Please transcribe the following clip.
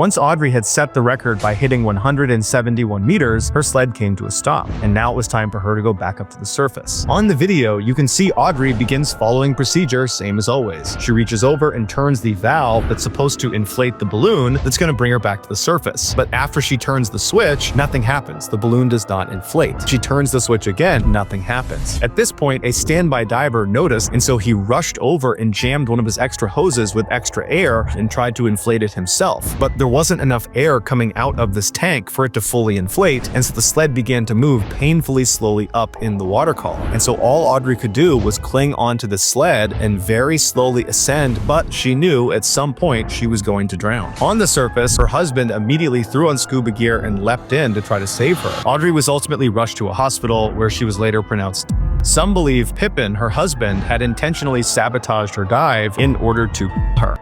Once Audrey had set the record by hitting 171 meters, her sled came to a stop, and now it was time for her to go back up to the surface. On the video, you can see Audrey begins following procedure, same as always. She reaches over and turns the valve that's supposed to inflate the balloon that's going to bring her back to the surface. But after she turns the switch, nothing happens. The balloon does not inflate. She turns the switch again, nothing happens. At this point, a standby diver noticed, and so he rushed over and jammed one of his extra hoses with extra air and tried to inflate it himself. But there wasn't enough air coming out of this tank for it to fully inflate, and so the sled began to move painfully slowly up in the water column. And so all Audrey could do was cling onto the sled and very slowly ascend, but she knew at some point she was going to drown. On the surface, her husband immediately threw on scuba gear and leapt in to try to save her. Audrey was ultimately rushed to a hospital where she was later pronounced. Some believe Pippin, her husband, had intentionally sabotaged her dive in order to her.